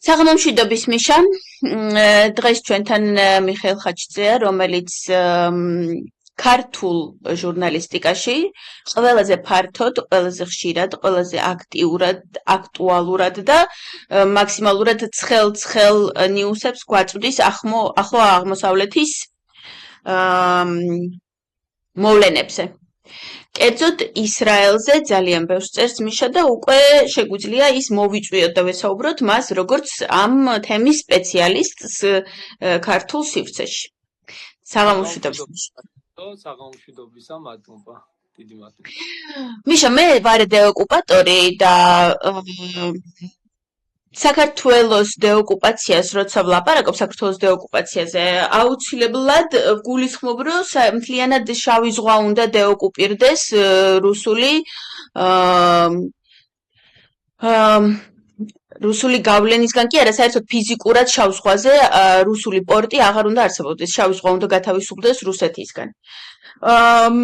საღამომშვიდობის მიშა, დღეს ჩვენთან მიხეილ ხაჩიძეა, რომელიც ქართულ ჟურნალისტიკაში ყველაზე ფართოდ, ყველაზე ხშირად, ყველაზე აქტუალურად და მაქსიმალურად ცხელ ნიუსებს გვაწვდის ახლო აღმოსავლეთის მოვლენებზე. კერძოდ ისრაელზე ძალიან ბევრს წერს მიშა და უკვე შეგვიძლია ის მოვიწვიოთ და ვესაუბროთ მას როგორც ამ თემის სპეციალისტს ქართულ სივრცეში. საღამომშვიდობის. საღამომშვიდობისა, მადლობა. დიდი მადლობა. მიშა, მე ვარ დეოკუპატორი და საქართველოს დეოკუპაციას, როცა ვლაპარაკობ საქართველოს დეოკუპაციაზე, აუცილებლად გულისხმობ, რომ მთლიანად შავი ზღვა უნდა დეოკუპირდეს რუსული გავლენისგან კი არა, საერთოდ ფიზიკურად შავ ზღვაზე რუსული პორტი აღარ უნდა არსებობდეს, შავი ზღვა უნდა გათავისუფლდეს რუსეთისგან.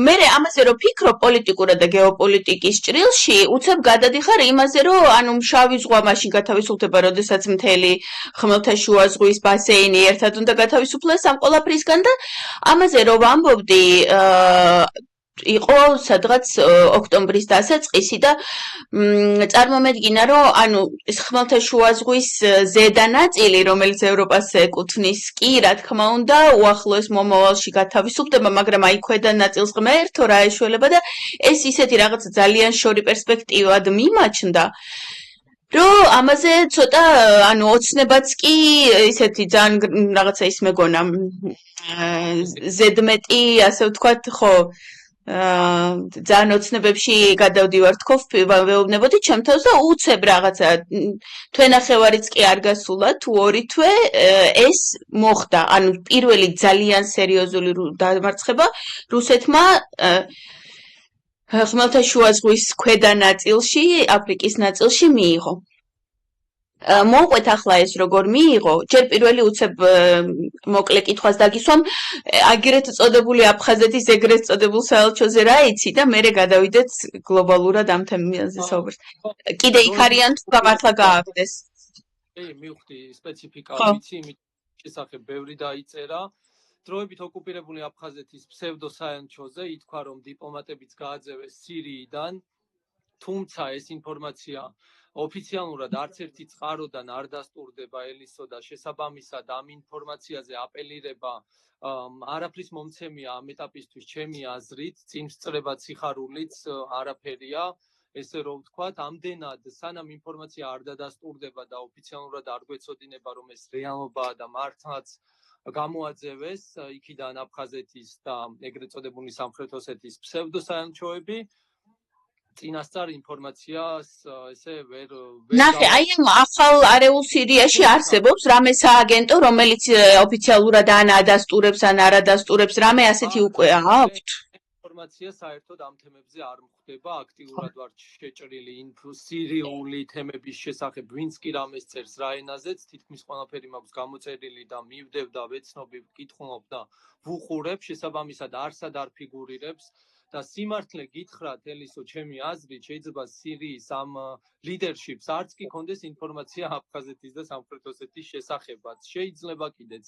მე ამაზე რომ ფიქრობ პოლიტიკურად და გეოპოლიტიკის ჭრილში, უცებ გადადიხარ იმაზე, რომ შავი ზღვა მაშინ გათავისუფლდება, როდესაც მთელი ხმელთაშუა ზღვის ბასეინი ერთად უნდა გათავისუფლდეს ამ ყველაფრისგან და ამაზე რომ ვამბობდი იყო სადღაც ოქტომბრის დასაწყისი და წარმომედგინა, რომ ხმელთაშუა ზღვის ზედა ნაწილი, რომელიც ევროპას ეკუთვნის, კი რა თქმა უნდა, უახლოეს მომავალში გათავისუფლდება, მაგრამ აი ქვედა ნაწილს ღმერთო რა ეშველება და ეს ისეთი რაღაც ძალიან შორი პერსპექტივად მიმაჩნდა, რომ ამაზე ცოტა ოცნებაც კი ისეთი ძალიან რაღაცა ის მეგონა ზედმეტი, ასე ვთქვათ, ხო ძალიან ოცნებებში გადავდივარ თქო, ვეუბნებოდი ჩემ თავს და უცებ რაღაცა თვენახევარიც კი არ გასულა თუ 2 თვე ეს მოხდა. პირველი ძალიან სერიოზული დამარცხება რუსეთმა ხმელთაშუა ზღვის ქვედა ნაწილში, აფრიკის ნაწილში მიიღო. მოვყვეთ ახლა ეს როგორ მიიღო, ჯერ პირველი უცებ მოკლე კითხვას დაგისვამ, აგერეთ წოდებული აფხაზეთის ეგრეთ წოდებულ საელჩოზე რა იცი და მერე გადავიდეთ გლობალურად ამ თემაზე საუბრს. კიდე იქ არიან თუ მართლა გააგდეს? მივხვდი სპეციფიკა ვიცი, იმით შესახებ ბევრი დაიწერა. დროებით ოკუპირებული აფხაზეთის ფსევდოსაელჩოზე ითქვა, რომ დიპლომატებიც გააძევეს სირიიდან, თუმცა ეს ინფორმაცია ოფიციალურად არც ერთი წყაროდან არ დასტურდება ელისო და შესაბამისად ამ ინფორმაციაზე აპელირება არაფრის მომცემია ამ ეტაპისთვის ჩემი აზრით, წინ სწრება სიხარულიც არაფერია, ესე რომ ვთქვათ, ამდენად სანამ ინფორმაცია არ დადასტურდება და ოფიციალურად არ გვეცოდინება, რომ ეს რეალობაა და მართლაც გამოაძევეს იქიდან აფხაზეთის და ეგრეთ წოდებული სამხრეთ ოსეთის ფსევდოსაელჩოები, წინასწარ ინფორმაციას ესე ვერ ნახე, აი ამ ახალ არეულ სირიაში არსებობს რამე სააგენტო, რომელიც ოფიციალურად ან ადასტურებს, ან არ ადასტურებს, რამე ასეთი უკვე აქვთ? ინფორმაცია საერთოდ ამ თემებზე არ მხვდება, აქტიურად ვარ შეჭრილი სირიული თემების შესახებ, ვინც კი რამეს წერს რა ენაზეც, თითქმის ყველაფერი მაქვს გამოწერილი და მივდევ და ვეცნობ, ვკითხულობ და ვუყურებ, შესაბამისად არსად არ ფიგურირებს. და სიმართლე გითხრათ, ელისო, ჩემი აზრით, შეიძლება სირიის ამ ლიდერშიპს არც კი ქონდეს ინფორმაცია აფხაზეთის და სამხრეთ ოსეთის შესახებაც. შეიძლება კიდეც.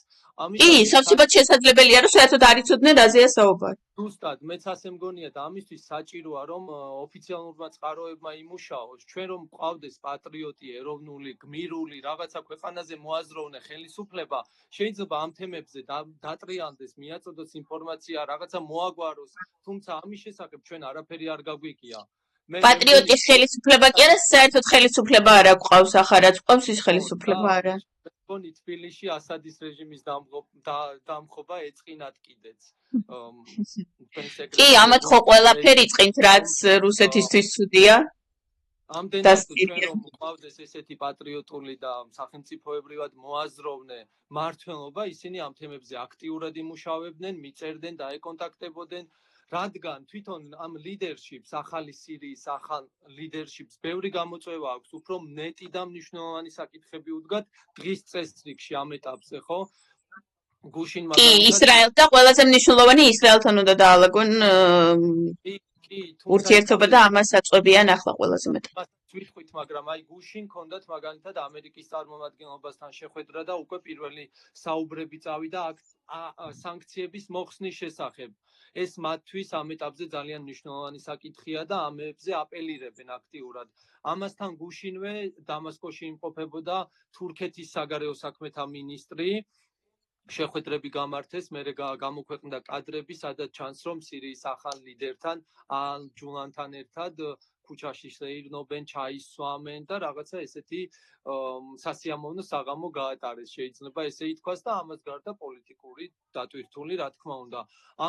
კი, სავსებად შესაძლებელია, რომ საერთოდ არ იცოდნენ რაზეა საუბარი. ზუსტად, მეც ასე მგონია და ამისთვის საჭიროა, რომ ოფიციალურმა წყაროებმა იმუშაოს, ჩვენ რომ გვყავდეს პატრიოტი, ეროვნული, გმირული, რაღაცა ქვეყანაზე მოაზროვნე ხელისუფლება, შეიძლება ამ თემებზე დატრიალდეს, მიაწოდოს ინფორმაცია, რაღაცა მოაგვაროს, თუმცა ამის შესახებ ჩვენ არაფერი არ გაგვიგია. პატრიოტის ხელისუფლება კი არა, საერთოდ ხელისუფლება არა გვყავს, ახარაც გვყავს ის ხელისუფლება არა. მგონი თბილისში ასადის რეჟიმის დამხობა ეწყინათ კიდეც. კი, ამათ ხო ყველაფერი წყინთ, რაც რუსეთისთვის ცუდია. ამდენად ჩვენ რომ გვყავდეს ესეთი პატრიოტული და სახელმწიფოებრივად მოაზროვნე მმართველობა, ისინი ამ თემებზე აქტიურად იმუშავებდნენ, მიწერდნენ და ეკონტაქტებოდნენ. რადგან თვითონ ამ ლიდერშიპს, ახალი სირიის ახალ ლიდერშიპს ბევრი გამოწვევა აქვს, უფრო მეტი და მნიშვნელოვანი საკითხები უდგათ დღის წესრიგში ამ ეტაპზე, ხო? გუშინ კი, ისრაელს და ყველაზე მნიშვნელოვანი ისრაელთან უნდა დაალაგონ ურთიერთობა და ამას აწყვებიან ახლა ყველაზე მეტად. ვიტყვით, მაგრამ აი გუშინ ჰქონდათ მაგალითად ამერიკის წარმომადგენლობასთან შეხვედრა და უკვე პირველი საუბრები წავიდა სანქციების მოხსნის შესახებ. ეს მათთვის ამ ეტაპზე ძალიან მნიშვნელოვანი საკითხია და ამებზე აპელირებენ აქტიურად. ამასთან გუშინვე დამასკოში იმყოფებოდა თურქეთის საგარეო საქმეთა მინისტრი. შეხვედრები გამართეს, მერე გამოქვეყნდა კადრები, სადაც ჩანს, რომ სირიის ახალ ლიდერთან, ჯულანთან ერთად ქუჩაში შეირნობენ, ჩაისვამენ და რაღაცა ესეთი სასიამოვნო საღამო გაატარეს, შეიძლება ესე ითქვას და ამას გარდა პოლიტიკური დატვირთული, რა თქმა უნდა.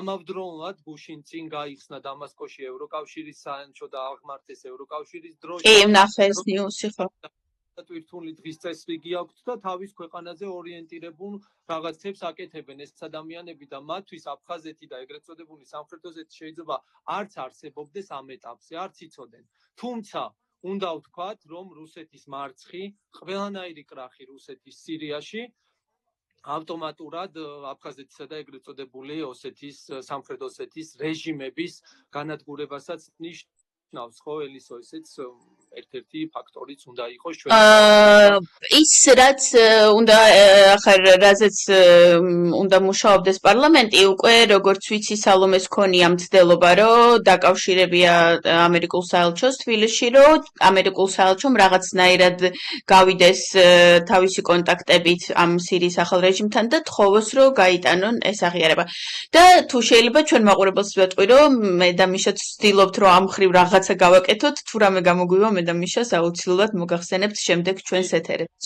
ამავდროულად გუშინ წინ გაიხსნა დამასკოში ევროკავშირის საელჩო და აღმართეს ევროკავშირის დროშა. კი, ნახე ეს ნიუსი ხო. დატვირთული დღის წესრიგი აქვთ და თავის ქვეყანაზე ორიენტირებულ რაღაცებს აკეთებენ ეს ადამიანები და მათთვის აფხაზეთი და ეგრეთ წოდებული სამხრეთ ოსეთი შეიძლება არც არსებობდეს ამ ეტაპზე, არც იცოდნენ. თუმცა უნდა ვთქვათ, რომ რუსეთის მარცხი, ყველანაირი კრახი რუსეთის სირიაში ავტომატურად აფხაზეთისა და ეგრეთ წოდებული ოსეთის, სამხრეთ ოსეთის რეჟიმების განადგურებასაც ნიშნავს, ხო, ელისო, ესეც ერთ-ერთი ფაქტორიც უნდა იყოს ჩვენ. ის რაც უნდა ახლა რაზეც უნდა მუშაობდეს პარლამენტი, უკვე როგორც ვიცი, სალომეს ქონია მცდელობა, რომ დაკავშირებია ამერიკულ საელჩოს თბილისში, რომ ამერიკულ საელჩომ რაღაცნაირად გავიდეს თავისი კონტაქტებით ამ სირიის ახალ რეჟიმთან და თხოვოს, რომ გაიტანონ ეს აღიარება. და თუ შეიძლება ჩვენ მაყურებელს ვეტყვი, რომ მე და მიშა ვცდილობთ, რომ ამ მხრივ რაღაცა გავაკეთოთ, თუ რამე გამოგვივა მე და მიშას აუცილებლად მოგახსენებთ შემდეგ ჩვენს ეთერებს.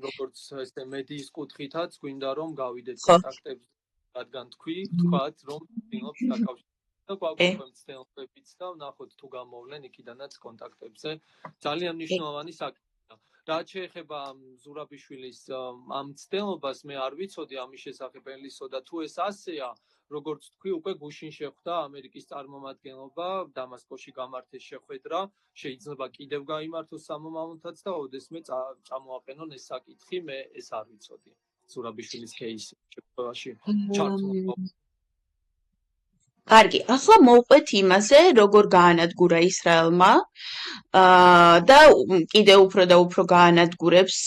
როგორც ესე მედიის კუთხითაც გვინდა რომ გავიდეთ კონტაქტებზე, რადგან თქვათ, რომ ვცდილობთ დაკავშირდეს და გვაქვს და ვნახოთ თუ გამოვლენ იქიდანაც კონტაქტებზე. ძალიან მნიშვნელოვანი საკითხია. რაც შეეხება ზურაბიშვილის ამ მცდელობას, მე არ ვიცოდი ამის შესახებ ელისო და თუ ეს ასეა, როგორც თქვი, უკვე გუშინ შეხვდა ამერიკის წარმომადგენლობა, დამასკოში გამართეს შეხვედრა, შეიძლება კიდევ გაიმართოს სამომავლოდაც და ოდესმე წამოაყენონ ეს საკითხი, მე ეს არ ვიცოდი. ზურაბიშვილის кейსი შეხვედრაში ჩართულობა. კარგი, ახლა მოვყვეთ იმაზე, როგორ გაანადგურა ისრაელმა და კიდევ უფრო და უფრო გაანადგურებს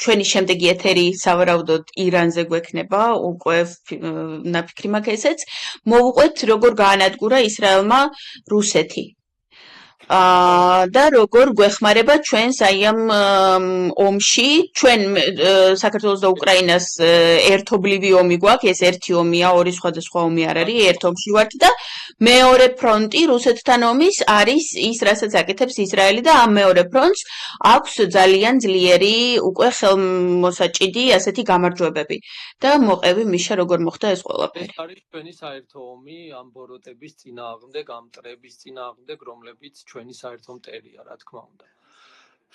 ჩვენი შემდეგი ეთერი სავარაუდოდ ირანზე გვექნება, უკვე ნაფიქრი მაქვს ესეც. მოვყვეთ როგორ გაანადგურა ისრაელმა რუსეთი. და როგორ გვეხმარება ჩვენს აი ამ ომში, ჩვენ საქართველოს და უკრაინას ერთობლივი ომი გვაქვს, ეს ერთი ომია, ორი სხვადასხვა ომი არ არის, ერთ ომში ვართ და მეორე ფრონტი რუსეთთან ომის არის ის, რასაც აკეთებს ისრაელი და ამ მეორე ფრონტს აქვს ძალიან ძლიერი უკვე ხელმოსაჭიდი ასეთი გამარჯვებები. და მოყევი მიშა როგორ მოხდა ეს ყველაფერი. ეს არის ჩვენი საერთო ომი ამ ბოროტების წინააღმდეგ, ამ მტრების წინააღმდეგ, რომლებიც ჩვენი საერთო მტერია, რა თქმა უნდა.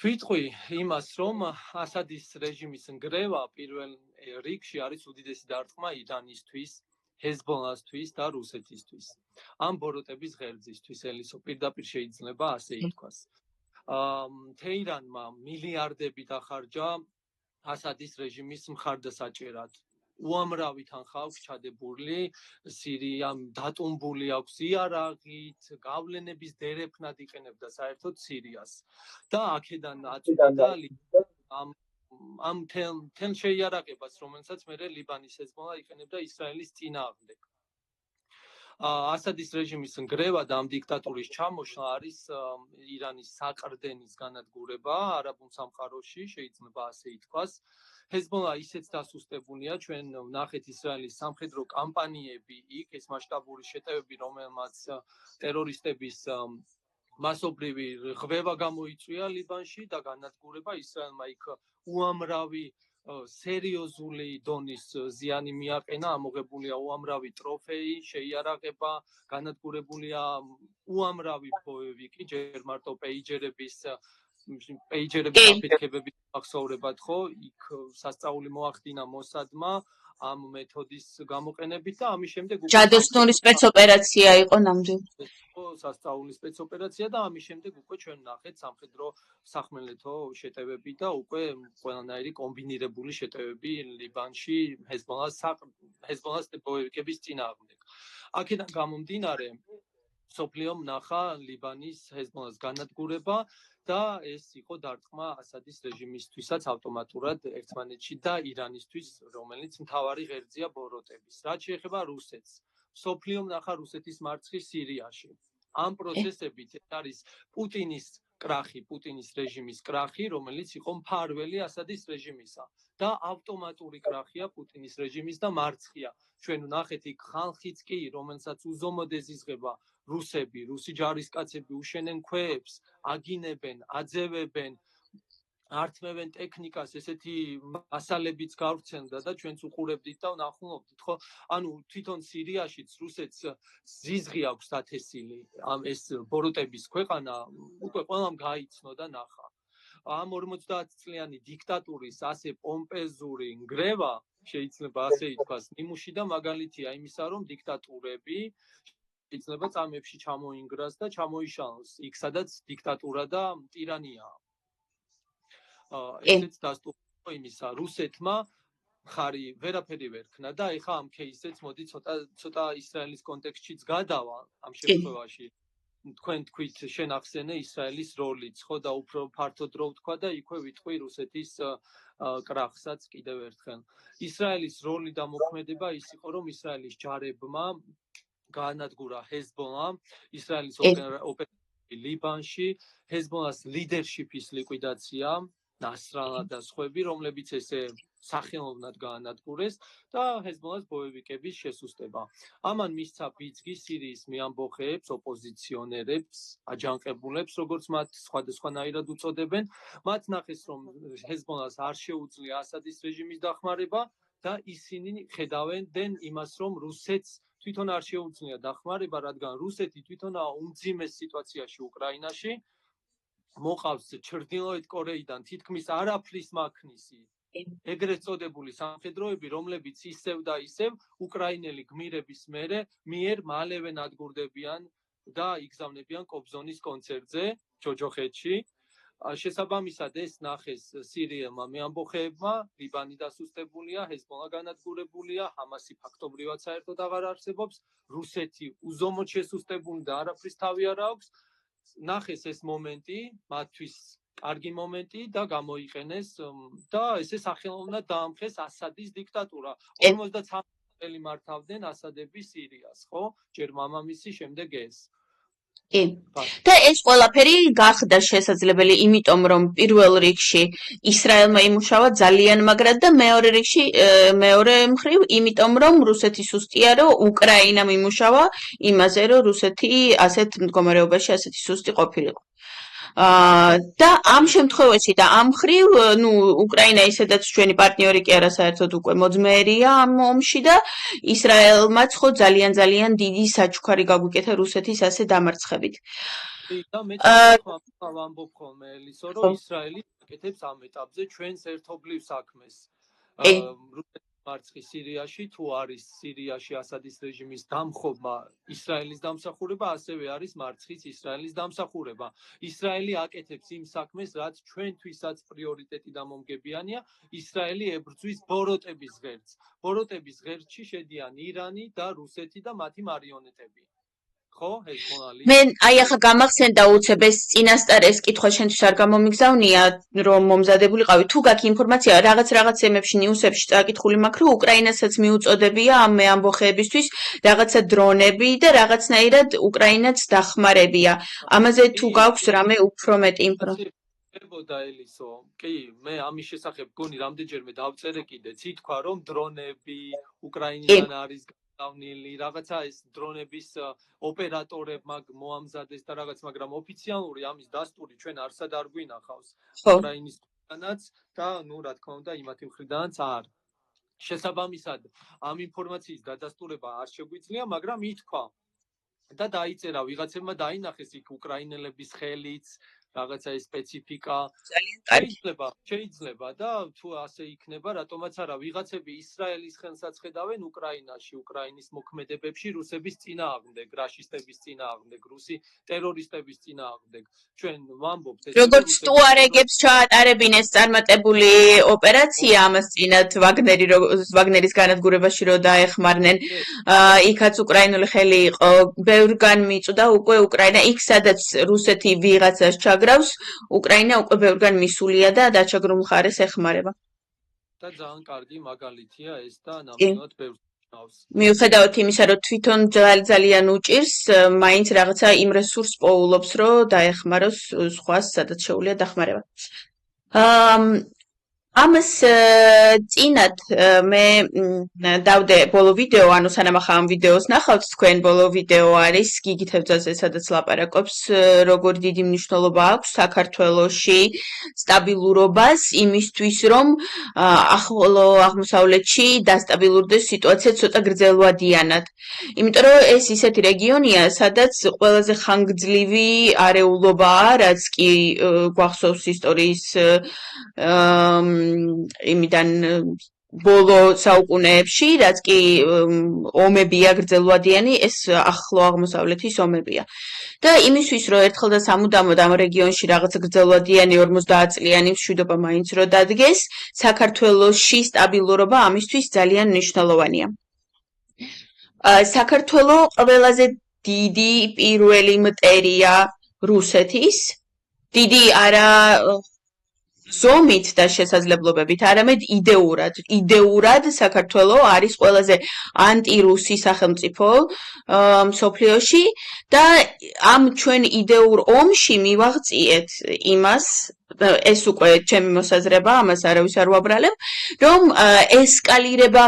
ვიტყვი იმას, რომ ასადის რეჟიმის ნგრევა პირველ რიგში არის უდიდესი დარტყმა ირანისთვის, ჰეზბოლასთვის და რუსეთისთვის. ამ ბოროტების ღერძისთვის ელისო პირდაპირ შეიძლება ასე ითქვას. თეირანმა მილიარდები დახარჯა ასადის რეჟიმის მხარდასაჭერად. უამრავი თანხა აქვს ჩადებული, სირია დატუმბული აქვს იარაღით, გავლენების დერეფნად იყენებდა საერთოდ სირიას. და აქედან აწვდიდა ამ თელ შეიარაღებას, რომელსაც მერე ლიბანის ჰეზბოლა იყენებდა ისრაელის წინააღმდეგ. ასადის რეჟიმის ნგრევა და ამ დიქტატურის ჩამოშლა არის ირანის საყრდენის განადგურება არაბულ სამყაროში, შეიძლება ასე ითქვას. ჰეზბოლა ისეც დასუსტებულია, ჩვენ ვნახეთ ისრაელის სამხედრო კამპანიები იქ, ეს მასშტაბური შეტევები, რომელმაც ტერორისტების მასობრივი ღვევა გამოიწვია ლიბანში და განადგურება ისრაელმა იქ უამრავი სერიოზული დონის ზიანი მიაყენა, ამოღებულია უამრავი ტროფეი, შეიარაღება, განადგურებულია უამრავი ბოევიკი, ჯერ მარტო პეიჯერების აფეთქებების აღსაურებად, ხო, იქ სასწაული მოახდინა მოსადმა ამ მეთოდის გამოყენებით და ამის შემდეგ ჯადოსნური სპეცოპერაცია იყო ნამდვილად. სასწაული სპეცოპერაცია და ამის შემდეგ უკვე ჩვენ ვნახეთ სამხედრო სახმელეთო შეტევები და უკვე ყველანაირი კომბინირებული შეტევები ლიბანში ჰეზბოლას ბოევიკების წინააღმდეგ. აქედან გამომდინარე სოფლიომ ნახა ლიბანის ჰეზბოლას განადგურება და ეს იყო დარტყმა ასადის რეჟიმისთვისაც ავტომატურად ერთმანეთში და ირანისთვის, რომელიც მთავარი ღერძია ბოროტების. რაც შეეხება რუსეთს, სოფლიომ ნახა რუსეთის მარცხი სირიაში. ამ პროცესებით არის პუტინის კრახი, პუტინის რეჟიმის კრახი, რომელიც იყო მფარველი ასადის რეჟიმისა და ავტომატური კრახია პუტინის რეჟიმის და მარცხია. ჩვენ ვნახეთ იქ ხალხიც კი, რომელსაც უზომოდ ეზიზღება რუსები, რუსი ჯარისკაცები უშენენ ქვეებს, აგინებენ, აძევებენ, ართმევენ ტექნიკას, ესეთი მასალებიც გავრცელდა და ჩვენც უყურებდით და ვნახულობდით, ხო? ანუ თვითონ სირიაშიც რუსეთს ზიზღი აქვს დათესილი, ეს ბოროტების ქვეყანა უკვე ყველამ გაიცნო და ნახა. ამ 50 წლიანი დიქტატურის ასე პომპეზური ნგრევა, შეიძლება ასე ითქვას, ნიმუში და მაგალითია იმისა, რომ დიქტატურები შეიძლება წამებში ჩამოინგრას და ჩამოიშალოს იქ, სადაც დიქტატურა და ტირანიაა. ესეც დასტურდება იმისა, რუსეთმა ხარი ვერაფერი ვერ ქნა და ეხა ამ кейსებს მოდი ცოტა ისრაელის კონტექსტშიც გადავა ამ შემთხვევაში. თქვენ თქვით შენახსენე ისრაელის როლიც, ხო და უფრო ფართოდ რო ვთქვა და იქვე ვიტყვი რუსეთის კრახსაც კიდევ ერთხელ. ისრაელის როლი და მოქმედება ის იყო, რომ ისრაელის ჯარებმა გაანადგურა ჰეზბოლა, ისრაელის ოპერაციები ლიბანში, ჰეზბოლას ლიდერშიპის ლიკვიდაცია, ნასრალა და სხვები, რომლებიც ესე სახელოვნად გაანადგურეს და ჰეზბოლას ბოევიკების შესუსტება. ამან მისცა ბიძგი სირიის მეამბოხეებს, ოპოზიციონერებს, აჯანყებულებს, როგორც მათ სხვადასხვანაირად უწოდებენ, მათ ნახეს, რომ ჰეზბოლას არ შეუძლია ასადის რეჟიმის დახმარება და ისინი ხედავენ იმას, რომ რუსეთს თვითონ არ შეუძლია დახმარება, რადგან რუსეთი თვითონაა უმძიმეს სიტუაციაში უკრაინაში, მოყავს ჩრდილოეთ კორეიდან თითქმის არაფრის მაქნისი ეგრეთ წოდებული სამხედროები, რომლებიც ისევ და ისევ უკრაინელი გმირების მიერ მალევე ნადგურდებიან და იგზავნებიან კობზონის კონცერტზე ჯოჯოხეთში. შესაბამისად ეს ნახეს სირიელმა მეამბოხეებმა, ლიბანი დასუსტებულია, ჰეზბოლა განადგურებულია, ჰამასი ფაქტობრივად საერთოდ აღარ არსებობს, რუსეთი უზომოდ შესუსტებული და არაფრის თავი არ აქვს. ნახეს ეს მომენტი, მათთვის კარგი მომენტი და გამოიყენეს და ესე სახელოვნად დაამხეს ასადის დიქტატურა. 53 წელი მართავდნენ ასადები სირიას, ხო? ჯერ მამამისი, შემდეგ ეს. და ეს ყველაფერი გახდა შესაძლებელი, იმიტომ რომ პირველ რიგში ისრაელმა იმუშავა ძალიან მაგრად და მეორე მხრივ, იმიტომ რომ რუსეთი სუსტია, რომ უკრაინამ იმუშავა იმაზე, რომ რუსეთი ასეთ მდგომარეობაში ასეთი სუსტი ყოფილიყო. და ამ შემთხვევაში და ამ მხრივ, უკრაინა ისედაც ჩვენი პარტნიორი კი არა, საერთოდ უკვე მოძმეერია ამ ომში და ისრაელმაც ხო ძალიან დიდი საჩუქარი გაგვიკეთა რუსეთის ასე დამარცხებით. და მე ვამბობ ხოლმე ელისო, რომ ისრაელი აკეთებს ამ ეტაპზე ჩვენს ერთობლივ საქმეს. რუსეთის მარცხი სირიაში, თუ არის სირიაში ასადის რეჟიმის დამხობა ისრაელის დამსახურება, ასევე არის მარცხის ისრაელის დამსახურება. ისრაელი აკეთებს იმ საქმეს, რაც ჩვენთვისაც პრიორიტეტი და მომგებიანია, ისრაელი ებრძვის ბოროტების ღერძს. ბოროტების ღერძში შედიან ირანი და რუსეთი და მათი მარიონეტები. ხო, ჰეზბოლალი. მე ახლა გამახსენდა უცებ ეს წინასწარ ეს კითხვა შენთვის არ გამომიგზავნია, რომ მომზადებულიყავი. თუ გაქვს ინფორმაცია, რაღაც ემებში, ნიუსებში წაკითხული მაქვს, რომ უკრაინასაც მიუწოდებია ამ მეამბოხეებისთვის რაღაცა დრონები და რაღაცნაირად უკრაინაც დახმარებია. ამაზე თუ გაქვს რამე უფრო მეტი ინფორმაცია. ებოდა ელისო, კი, მე ამის შესახებ გონი რამდენჯერმე დავწერე კიდეც, ითქვა რომ დრონები უკრაინიდან არის რაღაცა ეს დრონების ოპერატორებმა მოამზადეს და რაღაც, მაგრამ ოფიციალური ამის დასტური ჩვენ არსად არ გვინახავს უკრაინისგანაც და რა თქმა უნდა იმათი მხრიდანაც არ. შესაბამისად, ამ ინფორმაციის გადასტურება არ შეგვიძლია, მაგრამ ითქვა და დაიწერა, ვიღაცებმა დაინახეს იქ უკრაინელების ხელიც, რაღაცა ეს სპეციფიკა ძალიან კარგი. შეიძლება და თუ ასე იქნება, რატომაც არა, ვიღაცები ისრაელის ხელსაც ხედავენ უკრაინაში, უკრაინის მოქმედებებში, რუსების წინააღმდეგ, რაშისტების წინააღმდეგ, რუსი ტერორისტების წინააღმდეგ. ჩვენ ვამბობთ ეს როგორც ტუარეგებს ჩაატარებინეს წარმატებული ოპერაცია ამას წინათ ვაგნერის განადგურებაში რო დაეხმარნენ, იქაც უკრაინული ხელი იყო, ბევრგან მიწვდა უკვე უკრაინა, იქ სადაც რუსეთი ვიღაცას ჩაგრავს, უკრაინა უკვე ბევრგან მისულია და დაჩაგრულ მხარეს ეხმარება. და ძალიან კარგი მაგალითია ეს და ნამდვილად ბევრს ნიშნავს. მიუხედავად იმისა, რომ თვითონ ძალიან უჭირს, მაინც რაღაცა იმ რესურსს პოულობს, რომ დაეხმაროს სხვას, სადაც შეუძლია დახმარება. ამას წინათ მე დავდე ბოლო ვიდეო, ანუ სანამ ახლა ამ ვიდეოს ნახავთ თქვენ, ბოლო ვიდეო არის გიგი თევზაძე, სადაც ლაპარაკობს, როგორ დიდი მნიშვნელობა აქვს საქართველოში სტაბილურობას იმისთვის, რომ ახლო აღმოსავლეთში დასტაბილურდეს სიტუაცია ცოტა გრძელვადიანად. იმიტომ რომ ეს ისეთი რეგიონია, სადაც ყველაზე ხანგრძლივი არეულობაა, რაც კი გვახსოვს ისტორიის იმიდან ბოლო საუკუნეებში, რაც კი ომებია გრძელვადიანი, ეს ახლო აღმოსავლეთის ომებია. და იმისთვის, რომ ერთხელ და სამუდამოდ ამ რეგიონში რაღაც გრძელვადიანი 50 წლიანი მშვიდობა მაინც რო დადგეს, საქართველოში სტაბილურობა ამისთვის ძალიან მნიშვნელოვანია. საქართველოს ყველაზე დიდი პირველი მტერია რუსეთის, დიდი არა ზომით და შესაძლებლობებით, არამედ იდეურად საქართველოს არის ყველაზე ანტირუსი სახელმწიფო მსოფლიოში და ამ ჩვენ იდეურ ომში მივაღწიეთ იმას, ეს უკვე ჩემი მოსაზრება, ამას არავის არ ვაბრალებ, რომ ესკალირება,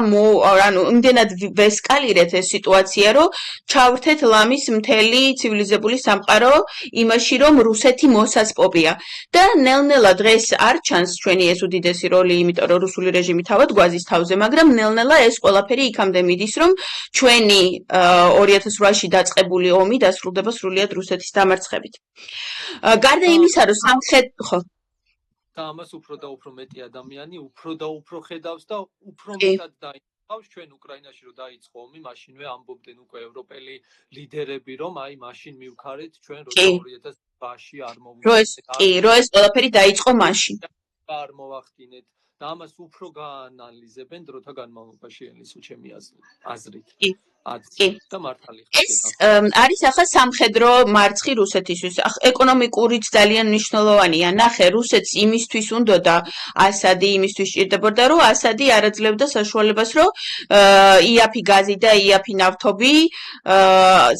ანუ იმდენად ვესკალირეთ ეს სიტუაცია, რომ ჩავრთეთ ლამის მთელი ცივილიზებული სამყარო იმაში, რომ რუსეთი მოსასპობია. და ნელ-ნელა დღეს არ ჩანს ჩვენი ეს უდიდესი როლი, იმიტომ რომ რუსული რეჟიმი თავად გვაზის თავზე, მაგრამ ნელ-ნელა ეს ყველაფერი იქამდე მიდის, რომ ჩვენი 2008-ში დაწყებული ომი დასრულდება სრულიად რუსეთის დამარცხებით. გარდა იმისა, რომ ხო და ამას უფრო და უფრო მეტი ადამიანი უფრო და უფრო ხედავს და უფრო მეტად დაინახავს ჩვენ უკრაინაში რომ დაიწყო ომი, მაშინვე ამბობდნენ უკვე ევროპელი ლიდერები, რომ აი მაშინ მივქარეთ ჩვენ რომ 2008-ში არ მოვიდა. რო ეს ყველაფერი დაიწყო მაშინ. არ მოვახდინეთ და ამას უფრო გაანალიზებენ დროთა განმავლობაში ელისო ჩემი აზრით. და მართალი ეს არის ახლა სამხედრო მარცხი რუსეთისთვის. ეკონომიკურიც ძალიან მნიშვნელოვანია. ნახე, რუსეთს იმისთვის უნდოდა ასადი, იმისთვის ჭირდებოდა, რომ ასადი არ აძლევდა საშუალებას, რომ იაფი გაზი და იაფი ნავთობი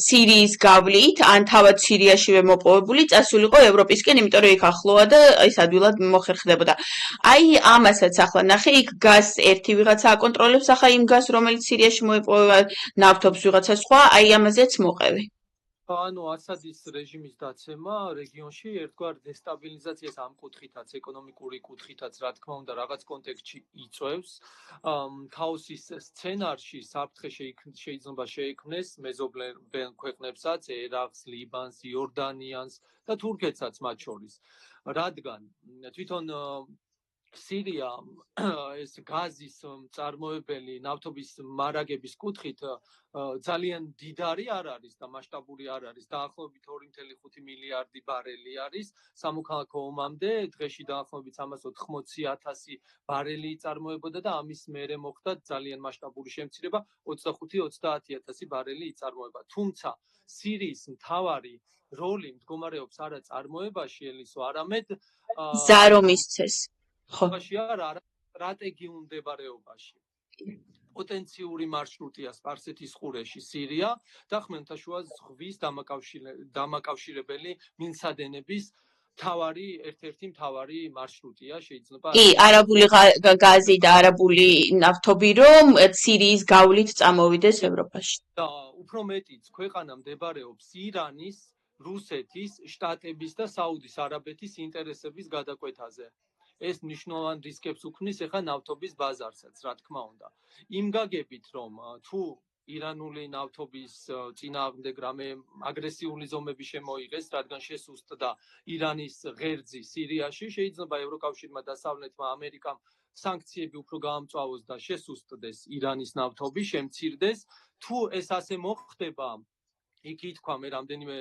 სირიის გავლით, ან თავად სირიაშივე მოპოვებული წასულიყო ევროპისკენ, იმიტომ რომ იქ ახლოა და ის ადვილად მოხერხდებოდა. აი ამასაც ახლა ნახე, იქ გაზ ერთი ვიღაცა აკონტროლებს ახლა იმ გაზს, რომელიც სირიაში მოიპოვება, ნავთობს ვიღაცა სხვა, აი ამაზეც მოყევი. ანუ ასადის რეჟიმის დაცემა რეგიონში ერთგვარ დესტაბილიზაციას ამ კუთხითაც, ეკონომიკური კუთხითაც, რა თქმა უნდა, რაღაც კონტექსტში იწვევს. ქაოსის სცენარში საფრთხე შეიძლება შეექმნეს მეზობელ ქვეყნებსაც, ერაყს, ლიბანს, იორდანიანს და თურქეთსაც მათ შორის. რადგან თვითონ სირია ეს გაზის მწარმოებელი ნავთობის მარაგების კუთხით ძალიან დიდარი არ არის და მასშტაბური არ არის. დაახლოებით 2.5 მილიარდი ბარელი არის სამოქალაქო ომამდე, დღეში დაახლოებით 380,000 ბარელი იწარმოებოდა და ამის მერე მოხდა ძალიან მასშტაბური შემცირება, 25-30,000 ბარელი იწარმოება. თუმცა სირიის მთავარი როლი მდგომარეობს არა წარმოებაში ელისო, არამედ ზარომისცეს. ხო. სტრატეგიულ მდებარეობაში. პოტენციური მარშრუტია სპარსეთის ყურეში სირია და ხმელთაშუა ზღვის დამაკავშირებელი მილსადენების ერთ-ერთი მთავარი მარშრუტია შეიძლება. არაბული გაზი და არაბული ნავთობი რომ სირიის გავლით წამოვიდეს ევროპაში. და უფრო მეტიც ქვეყანა მდებარეობს ირანის, რუსეთის, შტატების და საუდის არაბეთის ინტერესების გადაკვეთაზე. ეს მნიშვნელოვან რისკებს უქმნის ახლა ნავთობის ბაზარსაც, რა თქმა უნდა. იმ გაგებით, რომ თუ ირანული ნავთობის წინააღმდეგ რამე აგრესიული ზომები შემოიღეს, რადგან შესუსტდა ირანის ღერძი სირიაში, შეიძლება ევროკავშირმა დასავლეთმა ამერიკამ სანქციები უფრო გაამწვავოს და შესუსტდეს ირანის ნავთობი, შემცირდეს. თუ ეს ასე მოხდება, იქ ითქვა მე რამდენიმე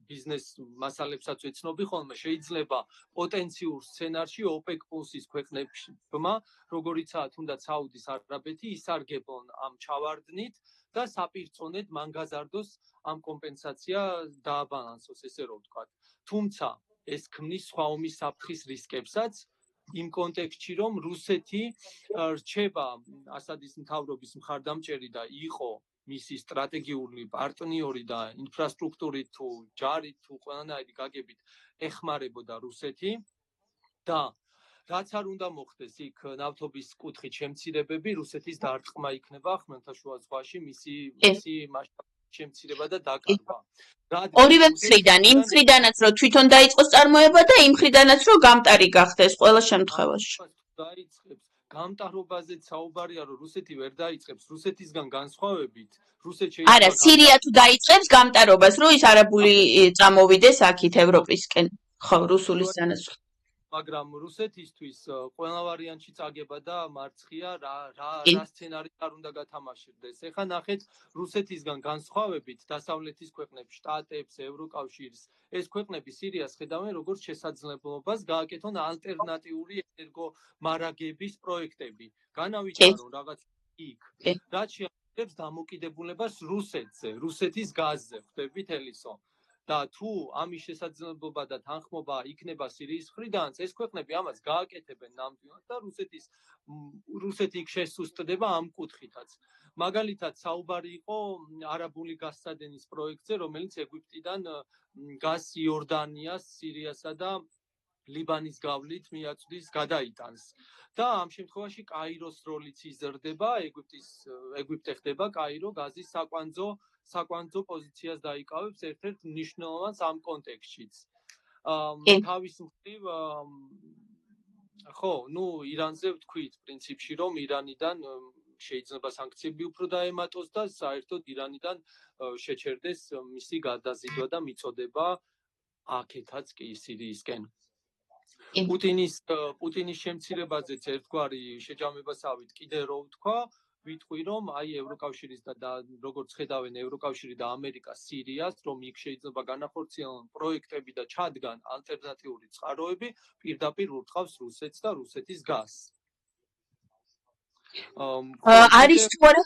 ბიზნეს მასალებსაც ვეცნობი ხოლმე, შეიძლება პოტენციურ სცენარში OPEC პლუსის ქვეყნებმა, როგორიცაა თუნდაც საუდის არაბეთი, ისარგებლონ ამ ჩავარდნით და საპირწონედ მან გაზარდოს ამ კომპენსაცია დააბალანსოს, ესე რომ ვთქვათ. თუმცა ეს ქმნის სხვა ომის საფრთხის რისკებსაც, იმ კონტექსტში, რომ რუსეთი რჩება ასადის მთავრობის მხარდამჭერი და იყო მისი სტრატეგიული პარტნიორი და ინფრასტრუქტურით თუ ჯარით თუ ყველანაირი გაგებით ეხმარებოდა რუსეთი და რაც არ უნდა მოხდეს იქ ნავთობის კუთხით შემცირებები, რუსეთის დარტყმა იქნება ხმელთაშუა ზღვაში მისი შემცირება და დაკარგვა. ორივე მხრიდან, იმ მხრიდანაც რომ თვითონ დაიწყოს წარმოება და იმ მხრიდანაც რომ გამტარი გახდეს ყველა შემთხვევაში. დაიწყებს გამტარობაზეც საუბარია, რომ რუსეთი ვერ დაიწყებს, რუსეთისგან განსხვავებით, რუსეთი შეიძლება არა, სირია თუ დაიწყებს გამტარობას, რომ ის არაბული წამოვიდეს აქით ევროპისკენ, ხო, რუსულის სანაცვლოდ. მაგრამ რუსეთისთვის ყველა ვარიანტში წაგება და მარცხია რა სცენარით არ უნდა გათამაშებდეს. ეხლა ნახეთ, რუსეთისგან განსხვავებით დასავლეთის ქვეყნებს, შტატებს, ევროკავშირს, ეს ქვეყნები სირიას ხედავენ როგორც შესაძლებლობას გააკეთონ ალტერნატიული ენერგომარაგების პროექტები. განავიჭარონ რაღაც იქ. რაც შეადგენს დამოკიდებულებას რუსეთზე, რუსეთის გაზზე, ხვდებით ელისო. და თუ ამის შესაძლებლობა და თანხმობა იქნება სირიის მხრიდან, ეს ქვეყნები ამას გააკეთებენ ნამდვილად და რუსეთი იქ შესუსტდება ამ კუთხითაც. მაგალითად, საუბარი იყო არაბული გაზსადენის პროექტზე, რომელიც ეგვიპტიდან გაზს იორდანიას, სირიასა და ლიბანის გავლით მიაწვდის გადაიტანს. და ამ შემთხვევაში კაიროს როლიც იზრდება, ეგვიპტე ხდება კაირო გაზის საკვანძო პოზიციას დაიკავებს ერთ-ერთ მნიშვნელოვანს ამ კონტექსტშიც. თავის მხრივ ხო, ირანზე ვთქვით პრინციპში, რომ ირანიდან შეიძლება სანქციები უფრო დაემატოს და საერთოდ ირანიდან შეჩერდეს მისი გადაზიდვა და მიწოდება აქეთაც კი სირიისკენ. პუტინის შემცირებაზეც ერთგვარი შეჯამებასავით კიდე რო ვთქვა, ვიტყვი, რომ აი ევროკავშირის და როგორც ხედავენ ევროკავშირი და ამერიკა სირიას, რომ იქ შეიძლება განახორციელონ პროექტები და ჩადგან ალტერნატიული წყაროები, პირდაპირ ურტყავს რუსეთს და რუსეთის გაზს. არის თუ არა?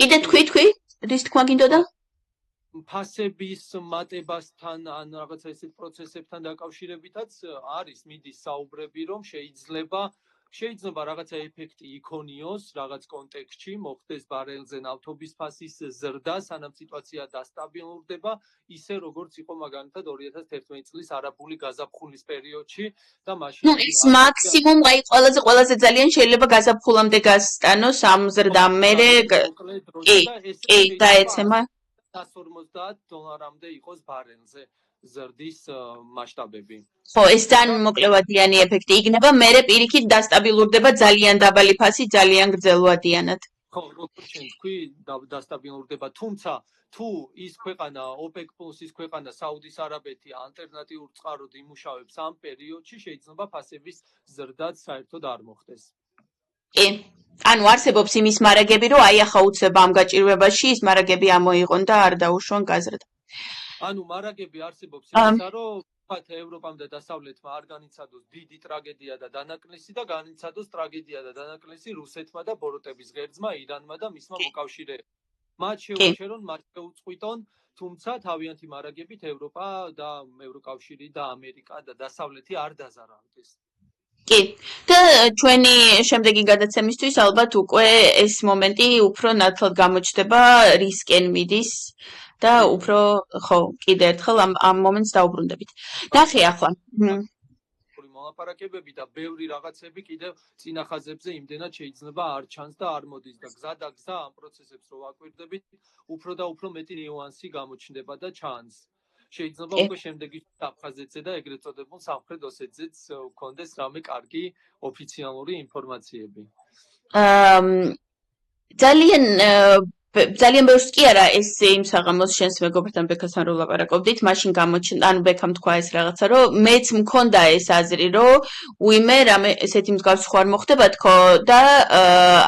კიდე თქვი, რის თქმა გინდოდა? ფასების მატებასთან ან რაღაცა ესეთ პროცესებთან დაკავშირებითაც არის მიდის საუბრები, რომ შეიძლება რაღაცა ეფექტი იქონიოს რაღაც კონტექსტში, მოხდეს ბარელზე ნავთობის ფასის ზრდა, სანამ სიტუაცია დასტაბილურდება, ისე როგორც იყო მაგალითად 2011 წლის არაბული გაზაფხულის პერიოდში და მაშინ ის მაქსიმუმ აი ყველაზე ძალიან შეიძლება გაზაფხულამდე გასტანოს ამ ზრდამ მერე კი დაეცემა $150 იყოს ბარელზე ზრდის მასშტაბები. ხო, ეს ძალიან მოკლევადიანი ეფექტი იქნება, მერე პირიქით დასტაბილურდება ძალიან დაბალი ფასი, ძალიან გრძელვადიანად. ხო, როგორც შენ თქვი, დასტაბილურდება, თუმცა თუ ის ქვეყანა, OPEC პლუსის ქვეყანა, საუდის არაბეთი ალტერნატიულ წყაროდ იმუშავებს ამ პერიოდში, შეიძლება ფასების ზრდაც საერთოდ არ მოხდეს. კი. ანუ არსებობს იმის მარაგები, რომ აი ახლა უცებ ამ გაჭირვებაში ის მარაგები ამოიღონ და არ დაუშვან გაზრდა. ანუ მარაგები არსებობს იმისა, რომ ევროპამ და დასავლეთმა არ განიცადოს დიდი ტრაგედია და დანაკლისი და განიცადოს ტრაგედია და დანაკლისი რუსეთმა და ბოროტების ღერძმა, ირანმა და მისმა მოკავშირეებმა. მათ შეუჩერონ, მათ შეუწყვიტონ, თუმცა თავიანთი მარაგებით ევროპა და ევროკავშირი და ამერიკა და დასავლეთი არ დაზარალდეს. კი. და ჩვენი შემდეგი გადაცემისთვის ალბათ უკვე ეს მომენტი უფრო ნათლად გამოჩნდება, რისკენ მიდის და უფრო ხო, კიდე ერთხელ ამ მომენტს დაუბრუნდებით. ნახე ახლა. მოლაპარაკებები და ბევრი რაღაცები კიდევ წინა ხაზებზე იმდენად შეიძლება არ ჩანს და არ მოდის და გზა ამ პროცესებს რო ვაკვირდებით, უფრო და უფრო მეტი ნიუანსი გამოჩნდება და ჩანს. შეიძლება უკვე შემდეგი აფხაზეთზე და ეგრეთ წოდებულ სამხრეთ ოსეთზეც გქონდეს რამე კარგი ოფიციალური ინფორმაციები. ძალიან ძალიან ბევრს კი არა ეს იმ საღამოს შენს მეგობრთან ბექასთან რო ლაპარაკობდით, მაშინ გამოჩნდა, ანუ ბექამ თქვა ეს რაღაცა, რომ მეც მქონდა ეს აზრი, რომ უიმე რამე ესეთი მსგავსი ხო არ მოხდება თქო და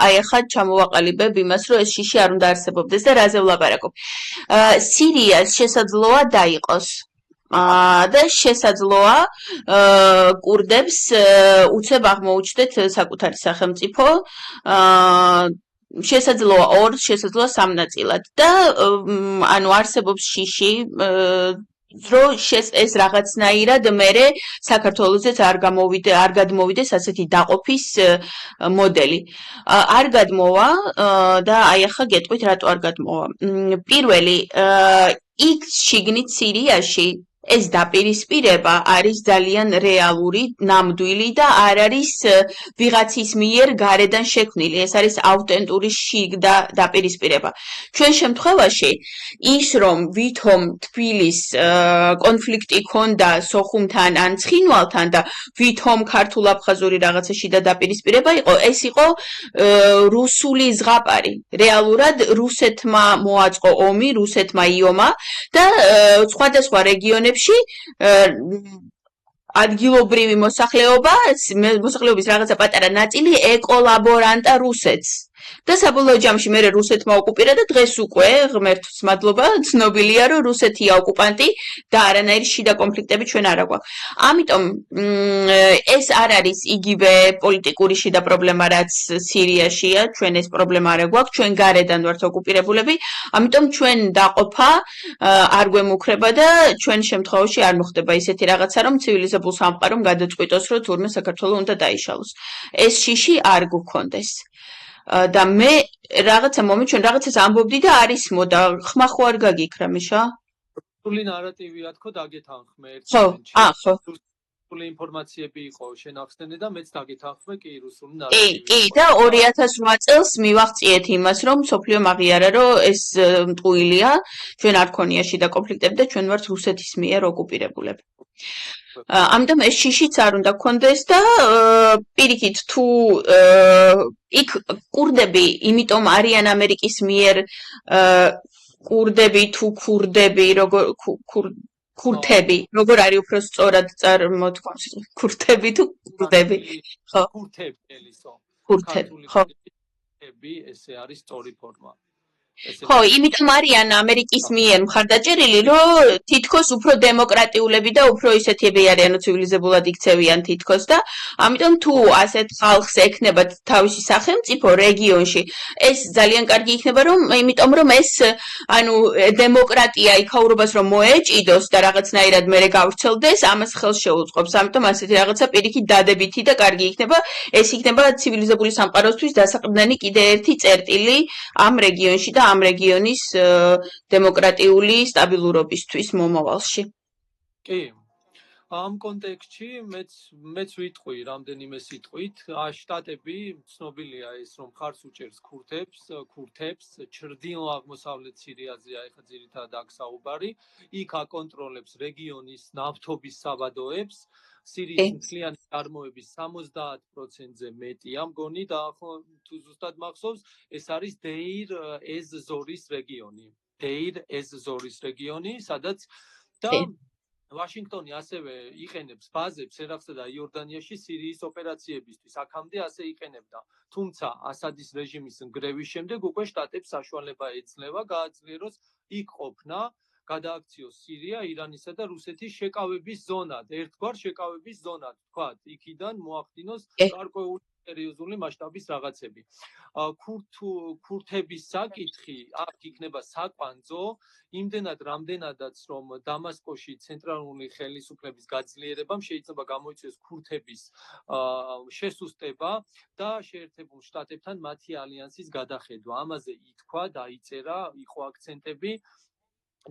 აი ახლა ჩამოვაყალიბებ იმას, რომ ეს შიში არ უნდა არსებობდეს და რაზე ვლაპარაკობ. სირიას შესაძლოა დაიყოს. და შესაძლოა კურდებს უცებ აღმოუჩნდეთ საკუთარი სახელმწიფო შესაძლოა 2, შესაძლოა 3 ნაწილად და ანუ არსებობს შიში რომ ეს რაღაცნაირად მერე საქართველოსაც არ გადმოვიდეს ასეთი დაყოფის მოდელი. არ გადმოვა და აი ახლა გეტყვით რატო არ გადმოვა. პირველი იქ შიგნით სირიაში ეს დაპირისპირება არის ძალიან რეალური, ნამდვილი და არ არის ვიღაცის მიერ გარედან შექმნილი. ეს არის ავტენტური შიგდა დაპირისპირება. ჩვენ შემთხვევაში ის რომ ვითომ თბილის კონფლიქტი ქონდა სოხუმთან ან ცხინვალთან და ვითომ ქართულ-აფხაზური რაღაცა შიდა დაპირისპირება იყო, ეს იყო რუსული ზღაპარი. რეალურად რუსეთმა მოაწყო ომი, რუსეთმა იომა და სხვადასხვა რეგიონებში ადგილობრივი მოსახლეობის რაღაცა პატარა ნაწილი ეკოლაბორანტა რუსეთს. და საბოლოო ჯამში მე რუსეთმა ოკუპირა და დღეს უკვე ღმერთს მადლობა ცნობილია რომ რუსეთია ოკუპანტი და არანაირი შიდა კონფლიქტები ჩვენ არ აქვს. ამიტომ ეს არ არის იგივე პოლიტიკური შიდა პრობლემა რაც სირიაშია, ჩვენ ეს პრობლემა არ გვაქვს, ჩვენ გარედან ვართ ოკუპირებულები, ამიტომ ჩვენ დაყოფა არ გვემუქრება და ჩვენ შემთხვევაში არ მოხდება ისეთი რაღაცა რომ ცივილიზებულ სამყარომ გადაწყვიტოს რომ თურმე საქართველოს უნდა დაიშალოს. ეს შიში არ გქონდეს. და მე რაღაცა მომენტ ჩვენ რაღაცას ამბობდი და არის მოდა ხმა ხო არ გაგიქრა მიშა? რუსული ნარატივია თქო დაგეთანხმე ერთ მომენტში. ხო. რუსული ინფორმაციები იყო შენ ახსენე და მეც დაგეთანხმე კი რუსული ნარატივი. კი და 2008 წელს მივაღწიეთ იმას რომ სოფლიო მაღიარა რომ ეს მტყუილია, ჩვენ არ ქონია შიდა კონფლიქტები და ჩვენ ვართ რუსეთის მიერ ოკუპირებულები. ამიტომ ეს შიშიც არ უნდა გქონდეს და პირიქით თუ იქ კურდები იმიტომ არიან ამერიკის მიერ კურდები თუ ქურდები როგორ ქურთები როგორ არის უფრო სწორად წარმოთქვამს ქურთები თუ კურდები ხო ქურთები ხო ესე არის სწორი ფორმა. ხო, იმიტომ არიან ამერიკის მიერ მხარდაჭერილი, რომ თითქოს უფრო დემოკრატიულები და უფრო ისეთები არიან, რომ ცივილიზებულად იქცევიან თითქოს და ამიტომ თუ ასეთ ხალხს ექნება თავისი სახელმწიფო რეგიონში, ეს ძალიან კარგი იქნება, იმიტომ რომ ეს ანუ დემოკრატია იქაურობას რომ მოეჭიდოს და რაღაცნაირად მერე გავრცელდეს, ამას ხელს შეუწყობს. ამიტომ ასეთი რაღაცა პირიქით დადებითი და კარგი იქნება. ეს იქნება ცივილიზებული სამყაროსთვის დასაყრდენი კიდე ერთი წერტილი ამ რეგიონში და ამ რეგიონის დემოკრატიული სტაბილურობისთვის მომავალში. კი. ამ კონტექსტში მეც ვიტყვი რამდენიმე სიტყვით, შტატები ცნობილია ის რომ ხარს უჭერს ქურთებს, ჩრდილო-აღმოსავლეთ სირიაზეა ეხლა ძირითადად აქ საუბარი, იქ აკონტროლებს რეგიონის ნავთობის საბადოებს, სირიის მთლიანი წარმოების 70%-ზე მეტია მგონი და თუ ზუსტად მახსოვს, ეს არის დეირ ez-ზორის რეგიონი, სადაც და ვაშინგტონი ასევე იყენებს ბაზებს ერაყსა და იორდანიაში სირიის ოპერაციებისთვის. აქამდე ასე იყენებდა. თუმცა ასადის რეჟიმის ნგრევის შემდეგ უკვე შტატებს საშუალება ეძლევა გააძლიეროს იქ ყოფნა, გადააქციოს სირია, ირანისა და რუსეთის შეკავების ზონად, ერთგვარ შეკავების ზონად, თქვათ, იქიდან მოახდინოს გარკვეული სერიოზული მასშტაბის რაღაცები. ქურთების საკითხი აქ იქნება საკვანძო, იმდენად რამდენადაც რომ დამასკოში ცენტრალური ხელისუფლების გაძლიერებამ შეიძლება გამოიწვიოს ქურთების შესუსტება და შეერთებულ შტატებთან მათი ალიანსის გადახედვა. ამაზე ითქვა, დაიწერა, იყო აქცენტები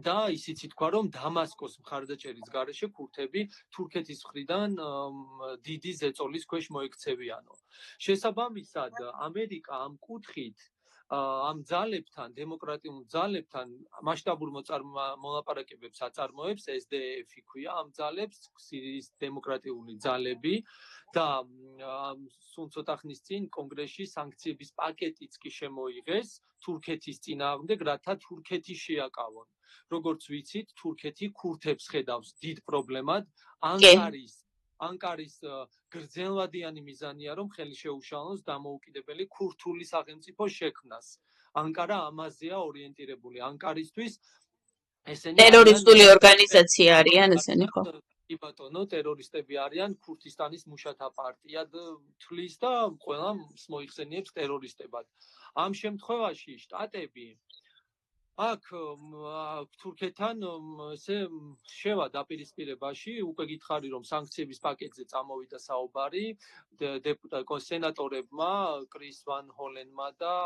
და ისიც ითქვა, რომ დამასკოს მხარდაჭერის გარეშე ქურთები თურქეთის მხრიდან დიდი ზეწოლის ქვეშ მოექცევიანო. შესაბამისად, ამერიკა ამ კუთხით ამ ძალებთან, დემოკრატიულ ძალებთან მასშტაბურ მოლაპარაკებებს აწარმოებს SDF-ი ქვია ამ ძალებს, სირიის დემოკრატიული ძალები და სულ ცოტა ხნის წინ კონგრესში სანქციების პაკეტიც კი შემოიღეს თურქეთის წინააღმდეგ, რათა თურქეთი შეაკავონ. როგორც ვიცით, თურქეთი ქურთებს ხედავს დიდ პრობლემად. ანკარის გრძელვადიანი მიზანია, რომ ხელი შეუშალოს დამოუკიდებელი ქურთული სახელმწიფო შექმნას. ანკარა ამაზეა ორიენტირებული. ანკარისთვის ესენი ტერორისტული ორგანიზაცია არიან ესენი, ხო? კი ბატონო, ტერორისტები არიან, ქურთისტანის მუშათა პარტია თვლის და ყველას მოიხსენიებს ტერორისტებად. ამ შემთხვევაში შტატები აქ თურქეთთან ესე შევა დაპირისპირებაში, უკვე გითხარი რომ სანქციების პაკეტზე წამოვიდა საუბარი, სენატორებმა კრის ვან ჰოლენმა და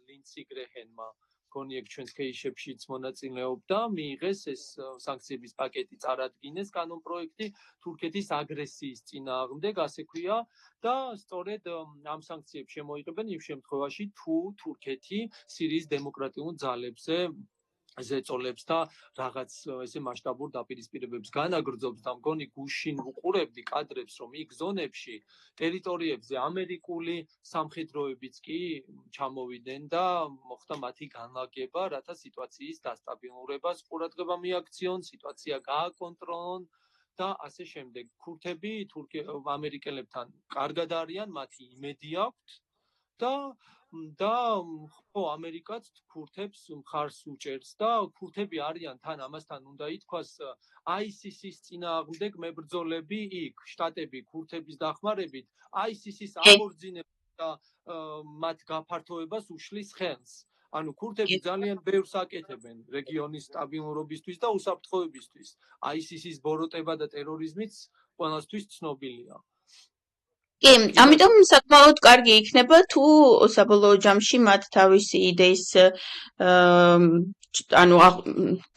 ლინდსი გრეჰენმა გონიეკ ჩვენს კეისებშიც მონაწილეობდა, მიიღეს ეს სანქციების პაკეტი წარადგინეს კანონპროექტი თურქეთის აგრესიის წინააღმდეგ, ასე ქვია და სწორედ ამ სანქციებს შემოიღებენ იმ შემთხვევაში, თუ თურქეთი სირიის დემოკრატიულ ძალებზე ზეწოლებს და რაღაც ესე მასშტაბურ დაპირისპირებებს განაგრძობს და მგონი გუშინ ვუყურებდი კადრებს, რომ იქ ზონებში ტერიტორიებზე ამერიკული სამხედროებიც კი ჩამოვიდნენ და მოხდა მათი განლაგება, რათა სიტუაციის დასტაბილურებას ყურადღება მიაქციონ, სიტუაცია გააკონტროლონ და ასე შემდეგ. ქურთები ამერიკელებთან კარგად არიან, მათი იმედი აქვთ და ხო ამერიკაც ქურთებს მხარს უჭერს და ქურთები არიან თან ამასთან უნდა ითქვას ISIS-ის წინააღმდეგ მებრძოლები იქ შტატები ქურთების დახმარებით ISIS-ის აღორძინებას და მათ გაფართოებას უშლის ხელს. ანუ ქურთები ძალიან ბევრს აკეთებენ რეგიონის სტაბილურობისთვის და უსაფრთხოებისთვის. ISIS-ის ბოროტება და ტერორიზმიც ყველასთვის ცნობილია. კი, ამიტომ საკმაოდ კარგი იქნება თუ საბოლოო ჯამში მათ თავისი იდეის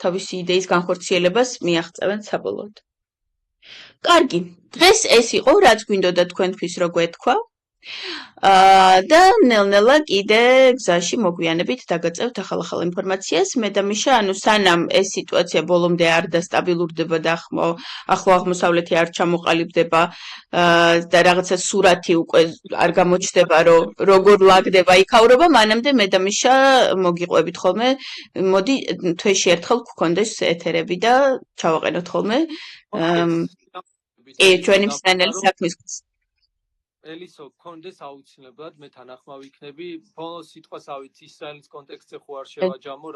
თავისი იდეის განხორციელებას მიაღწევენ საბოლოოდ. კარგი, დღეს ეს იყო, რაც გვინდოდა თქვენთვის რო გვეთქვა. და ნელ-ნელა კიდე გზაში მოგვიანებით დაგაწევთ ახალ ინფორმაციას. მე და მიშა, სანამ ეს სიტუაცია ბოლომდე არ დასტაბილურდება და ახლო აღმოსავლეთი არ ჩამოყალიბდება და რაღაცა სურათი უკვე არ გამოჩნდება, რომ როგორ ლაგდება იქაურობა, მანამდე მე და მიშა მოგიყვებით ხოლმე. მოდი თვეში ერთხელ გქონდეს ეთერები და ჩავაყენოთ ხოლმე ჩვენი მსმენელი საქმისთვის. ელისო, გქონდეს აუცილებლად მე თანახმავ იქნები. ბოლოს სიტყვას ავით ისრაელის კონტექსტზე ხო არ შევაჯამო,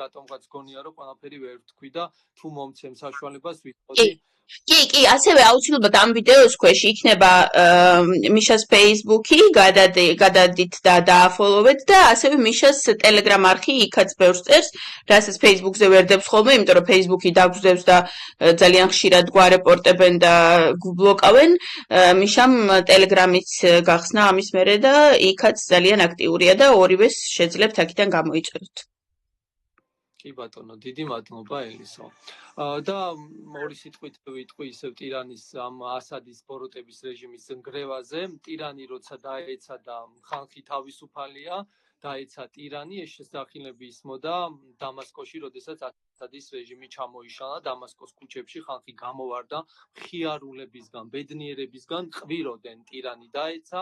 რატომღაც გონია რომ ყველაფერი ვერ ვთქვი და თუ მომცემ საშუალებას ვიტყოდი. კი, ასევე აუცილებლად ამ ვიდეოს ქვეშ იქნება მიშას Facebook-ი, გადადით და დააფოლოვეთ და ასევე მიშას Telegram არხი, იქაც ბევრს წერს, რასაც Facebook-ზე ვერ დებს ხოლმე, იმიტომ რომ Facebook-ი დაგვძევს და ძალიან ხშირად გვარეპორტებენ და გვბლოკავენ. მიშამ Telegram-იც გახსნა ამის მერე და იქაც ძალიან აქტიურია და ორივეს შეძლებთ აქედან გამოიწეროთ. კი ბატონო, დიდი მადლობა ელისო. და ორი სიტყვით ვიტყვი ისევ ტირანის ამ ასადის ბოროტების რეჟიმის ნგრევაზე. ტირანი როცა დაეცა და ხალხი თავისუფალია, დაეცა ტირანი, ეს შესახილები ისმოდა დამასკოში, როდესაც ასადის რეჟიმი ჩამოიშალა დამასკოს ქუჩებში, ხალხი გამოვარდა ხიარულებისგან, ბედნიერებისგან, ყვიროდნენ ტირანი დაეცა,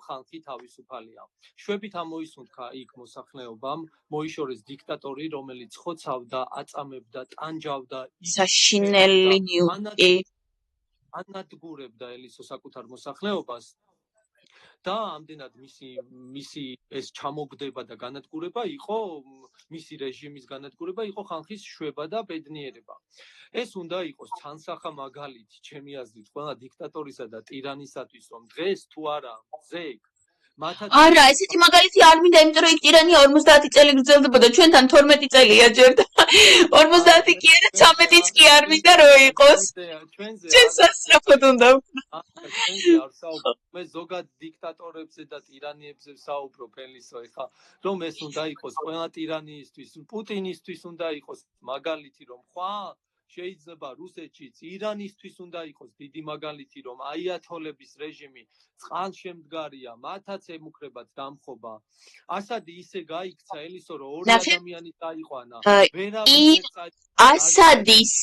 ხალხი თავისუფალია. შვებით ამოისუნთქა იქ მოსახლეობამ, მოიშორეს დიქტატორი, რომელიც ხოცავდა, აწამებდა, ტანჯავდა, საშინელი ნიუტი ანადგურებდა ელისო საკუთარ მოსახლეობას. და ამდენად მისი ეს ჩამოგდება და განადგურება იყო მისი რეჟიმის განადგურება იყო ხალხის შვება და ბედნიერება. ეს უნდა იყოს ცანსახა მაგალითი ჩემი აზრით ყველა დიქტატორისა და ტირანისათვის, რომ დღეს თუ არა ზეგ არა, ესეთი მაგალითი არ მინდა, იმიტომ რომ იქ ტირანი 50 წელი გრძელდებოდა, ჩვენთან 12 წელია ჯერ და 50 კი არა, 13-იც კი არ მინდა რომ იყოს. ჩვენ სასწრაფოდ უნდა ჩვენზე არ საუბრობ, მე ზოგად დიქტატორებზე და ტირანიებზე ვსაუბრობ ელისო, ეხლა რომ ეს უნდა იყოს ყველა ტირანიისთვის, პუტინისთვის უნდა იყოს მაგალითი, რომ ხვალ შეიძლება რუსეთშიც ირანისთვის უნდა იყოს დიდი მაგალითი, რომ აიათოლების რეჟიმი წყალშემდგარია, მათაც ემუქრებათ დამხობა. ასადი ისე გაიქცა ელისო, რომ ორი ადამიანი დაიყვანა. ასადის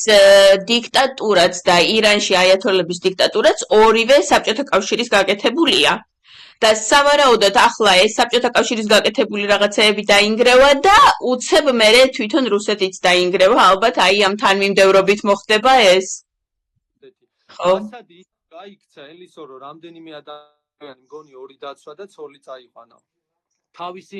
დიქტატურაც და ირანში აიათოლების დიქტატურაც ორივე საბჭოთა კავშირის გაკეთებულია. და სავარაუდოდ ახლა ეს საბჭოთა კავშირის გაკეთებული რაღაცეები დაინგრევა და უცებ მერე თვითონ რუსეთიც დაინგრევა, ალბათ აი ამ თანმიმდევრობით მოხდება ეს. ასადი გაიქცა ელისო, რომ რამდენიმე ადამიანი მგონი ორი დაცვა და ცოლი წაიყვანა. თავისი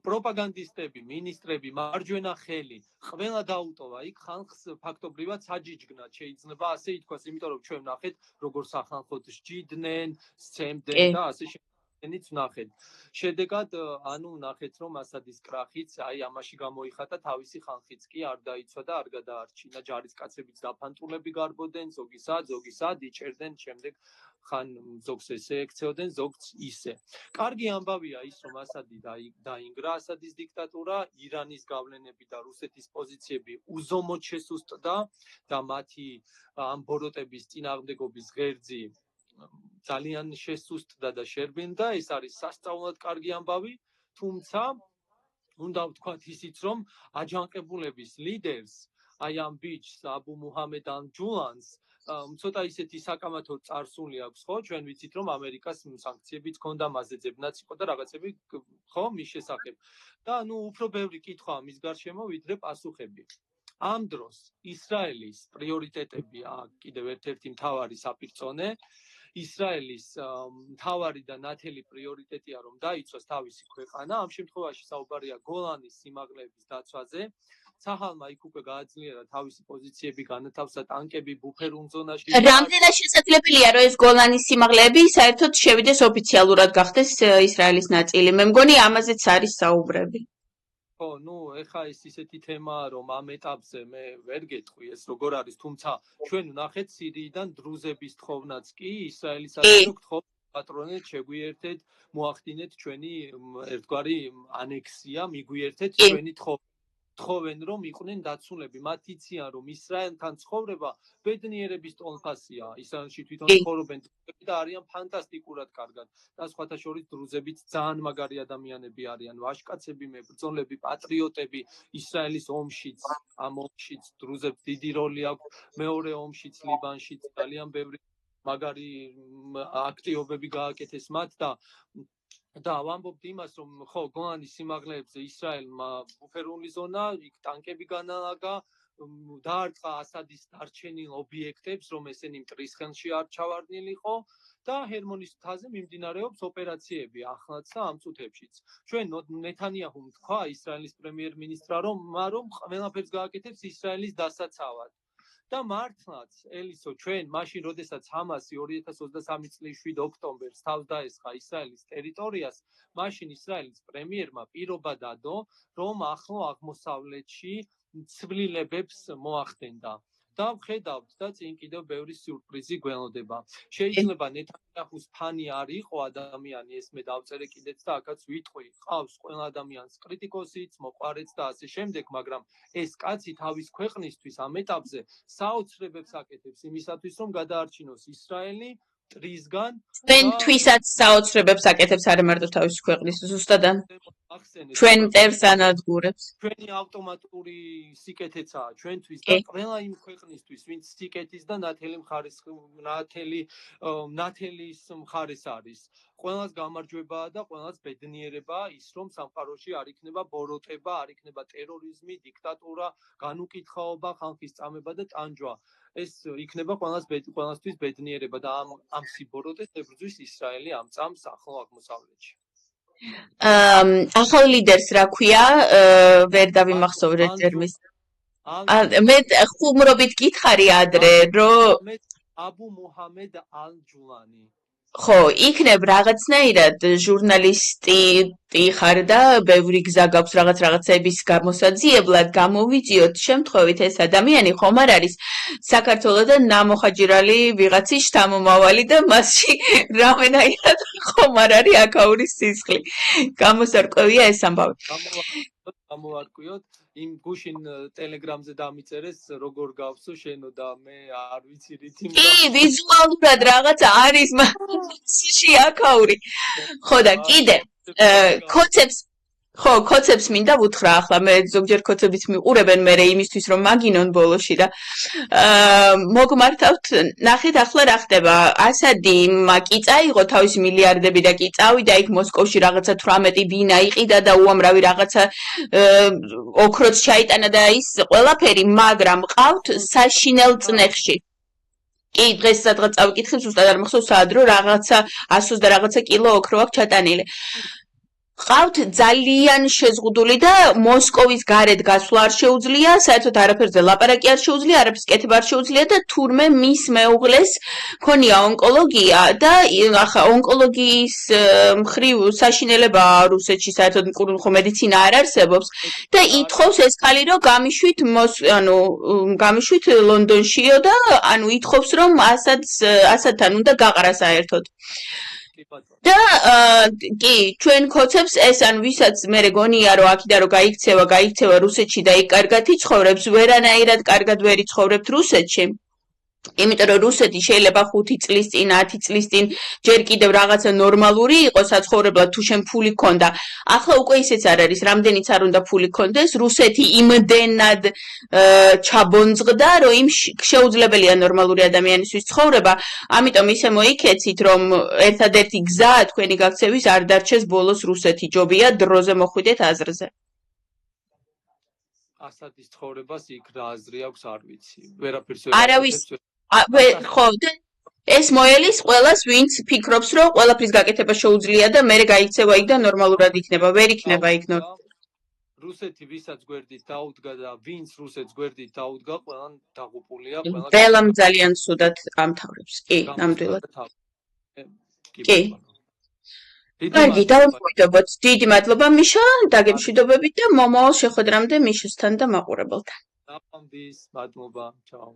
პროპაგანდისტები, მინისტრები, მარჯვენა ხელი, ყველა დაუტოვა იქ ხალხს ფაქტობრივად საჯიჯგნად შეიძლება ასე ითქვას, იმიტომ რომ ჩვენ ვნახეთ, როგორ სახალხოდ სჯიდნენ, სცემდნენ და ასე შენიც ვნახეთ. შედეგად, ანუ ვნახეთ, რომ ასადის კრახიც აი ამაში გამოიხატა, თავისი ხალხიც კი არ დაიცვა და არ გადაარჩინა. ჯარისკაცებიც დაფანტულები გარბოდნენ, ზოგისად იჭერდნენ, შემდეგ ხან ზოგს ესე ექცეოდნენ, ზოგს ისე. კარგი ამბავია ის, რომ ასადი დაინგრა, ასადის დიქტატურა, ირანის გავლენები და რუსეთის პოზიციები უზომოდ შესუსტდა და მათი ამ ბოროტების წინააღმდეგობის ღერძი ძალიან შესუსტდა და შერბინდა. ეს არის სასწაულად კარგი ამბავი, თუმცა უნდა ვთქვათ ისიც, რომ აჯანყებულების ლიდერს, აი ამ ბიჭს, აბუ მუჰამედ ალ-ჯულანს ცოტა ისეთი საკამათო წარსული აქვს, ხო? ჩვენ ვიცით, რომ ამერიკას სანქციებიც ჰქონდა, მასზე ძებნაც იყო და რაღაცები, ხო, მის შესახებ. და უფრო ბევრი კითხვა მის გარშემო, ვიდრე პასუხები. ამ დროს ისრაელის პრიორიტეტებია კიდევ ერთ-ერთი მთავარი საპირწონე. ისრაელის მთავარი და ნათელი პრიორიტეტია, რომ დაიცვას თავისი ქვეყანა. ამ შემთხვევაში საუბარია გოლანის სიმაღლეების დაცვაზე. ცაჰალმა იქ უკვე გააძლიერა თავისი პოზიციები, განათავსა ტანკები ბუფერულ ზონაში. რამდენად შესაძლებელია, რომ ეს გოლანის სიმაღლეები საერთოდ შევიდეს ოფიციალურად გახდეს ისრაელის ნაწილი? მე მგონი ამაზეც არის საუბრები. ხო, ეხა ეს ისეთი თემაა, რომ ამ ეტაპზე მე ვერ გეტყვი ეს როგორ არის, თუმცა ჩვენ ვნახეთ სირიიდან დრუზების თხოვნაც კი ისრაელის ასე გთხოვთ პატრონეთ, შეგვიერთეთ, მოახდინეთ ჩვენი ერთგვარი ანექსია, მიგვიერთეთ ჩვენი თხოვენ, რომ იყვნენ დაცულები. მათ იციან, რომ ისრაელთან ცხოვრება ბედნიერების ტოლფასია. ისრაელში თვითონ ცხოვრობენ და არიან ფანტასტიკურად კარგად. და სხვათა შორის დრუზებიც ძალიან მაგარი ადამიანები არიან, ვაჟკაცები, მებრძოლები, პატრიოტები. ისრაელის ომშიც, ამ ომშიც დრუზებს დიდი როლი აქვს. მეორე ომშიც ლიბანშიც ძალიან ბევრი მაგარი აქტივობები გააკეთეს მათ და ვამბობთ იმას, რომ ხო, გოლანის სიმაღლეებზე ისრაელმა ბუფერული ზონა, იქ ტანკები განალაგა, დაარტყა ასადის დარჩენილ ობიექტებს, რომ ესენი მტრის ხელში არ ჩავარდნილიყო და ჰერმონის მთაზე მიმდინარეობს ოპერაციები ახლაც და ამ წუთებშიც. ჩვენ ნეთანიაჰუმ თქვა ისრაელის პრემიერ-მინისტრმა, რომ ყველაფერს გააკეთებს ისრაელის დასაცავად. და მართლაც, ელისო, ჩვენ მაშინ, როდესაც ჰამასი 2023 წლის 7 ოქტომბერს თავს დაესხა ისრაელის ტერიტორიას, მაშინ ისრაელის პრემიერმა პირობა დადო, რომ ახლო აღმოსავლეთში ცვლილებებს მოახდენდა. და ვხედავთ და წინ კიდევ ბევრი სიურპრიზი გველოდება. შეიძლება ნეთანიაჰუს ფანი არ იყო ადამიანი, ეს მე დავწერე კიდეც და აქაც ვიტყვი, ყავს ყველა ადამიანს კრიტიკოსიც, მოყვარეც და ასე შემდეგ, მაგრამ ეს კაცი თავის ქვეყნისთვის ამ ეტაპზე საოცრებებს აკეთებს იმისათვის, რომ გადაარჩინოს ისრაელი მტრისგან. ჩვენთვისაც საოცრებებს აკეთებს არა მარტო თავის ქვეყნის, ზუსტად ჩვენ მტერს ანადგურებს. ჩვენი ავტომატური სიკეთეცაა ჩვენთვის და ყველა იმ ქვეყნისთვის, ვინც სიკეთის და ნათელის მხარეს არის. ყველას გამარჯვებაა და ყველას ბედნიერებაა ის, რომ სამყაროში არ იქნება ბოროტება, არ იქნება ტერორიზმი, დიქტატურა, განუკითხაობა, ხალხის წამება და ტანჯვა. ეს იქნება ყველასთვის ბედნიერება და ამ სიბოროტეს ებრძვის ისრაელი ამ წამს ახლო აღმოსავლეთში. ახალ ლიდერს რა ქვია? ვერ დავიმახსოვრე ტერმინს. მე ხუმრობით გითხარი ადრე, რომ აბუ მუჰამედ ალ-ჯულანი. ხო, იქნებ რაღაცნაირად ჟურნალისტი ხარ და ბევრი გზა გაქვს რაღაცების გამოსაძიებლად, გამოვიძიოთ შემთხვევით ეს ადამიანი ხომ არ არის საქართველოდან ნამოხაჯირალი ვიღაცის შთამომავალი და მასში რამენაირად ხომ არ არის აქაურის სისხლი. გამოსარკვევია ეს ამბავი. გამოვარკვიოთ. იმ გუშინ ტელეგრამზე დამიწერეს როგორ გავსო შენო და მე არ ვიცი რითი კი ვიზუალურად რაღაც არის შიაქაური ხო და კიდე კოცებს მინდა ვუთხრა ახლა მე ზოგჯერ კოცებიც მიყურებენ მე იმისთვის რომ მაგინონ ბოლოში და მოგმართავთ ნახეთ ახლა რა ხდება ასადი კი წაიღო თავისი მილიარდები და კი წავიდა იქ მოსკოვში რაღაცა 18 ბინა იყიდა და უამრავი რაღაცა ოქროც ჩაიტანა და ის ყველაფერი მაგრამ ყავთ საშინელ წნეხში კი დღეს სადღაც წავიკითხე ზუსტად არ მახსოვს საად რო რაღაცა 100 და რაღაცა კილო ოქრო აქვს ჩატანილი ყავთ ძალიან შეზღუდული და მოსკოვის გარეთ გასვლა არ შეუძლია, საერთოდ არაფერზე ლაპარაკი არ შეუძლია, არაფერს კეთება არ შეუძლია და თურმე მის მეუღლეს ქონია ონკოლოგია და ახლა ონკოლოგიის მხრივ საშინელება რუსეთში საერთოდ ხო medicina არ არსებობს და ითხოვს ეს ხალი რომ გამიშვით ლონდონშიო და ანუ ითხოვს რომ ასადთან უნდა გაყრა საერთოდ და კი ჩვენ კოცებს ეს ან ვისაც მე გონია რომ აქიდან რომ გაიქცევა რუსეთში და იქ კარგად იცხოვრებს ვერანაირად კარგად ვერ იცხოვრებთ რუსეთში იმიტომ რომ რუსეთი შეიძლება 5 წლის წინ 10 წლის წინ ჯერ კიდევ რაღაცა ნორმალური იყოს საცხოვრებლად თუ შენ ფული გქონდა ახლა უკვე ისეც არ არის რამდენიც არ უნდა ფული გქონდეს რუსეთი იმდენად ჩაბონძღდა რომ იმ შეუძლებელია ნორმალური ადამიანისთვის ცხოვრება ამიტომ ისე მოიქეცით რომ ერთადერთი გზა თქვენი გაქცევის არ დარჩეს ბოლოს რუსეთი ჯობია დროზე მოხვიდეთ აზრზე ასადის ცხოვრებას იქ რა აზრი აქვს არ ვიცი ვერაფერს არავის ხო ეს მოელის ყველას ვინც ფიქრობს რომ ყველაფრის გაკეთება შეუძლია და მე გაიქცევა იქ და ნორმალურად იქნება ვერ იქნება იქ რუსეთი ვისაც გვერდით დაუდგა და ვინც რუსეთს გვერდით დაუდგა ყველან დაღუპულია ყველამ ძალიან სუდად ამთავრებს კი ნამდვილად კი კარგი დავმოვიდობთ დიდი მადლობა მიშა დაგემშვიდობებით და მომავალ შეხვედრამდე მიშასთან და მაყურებელთან მადლობა ჩაო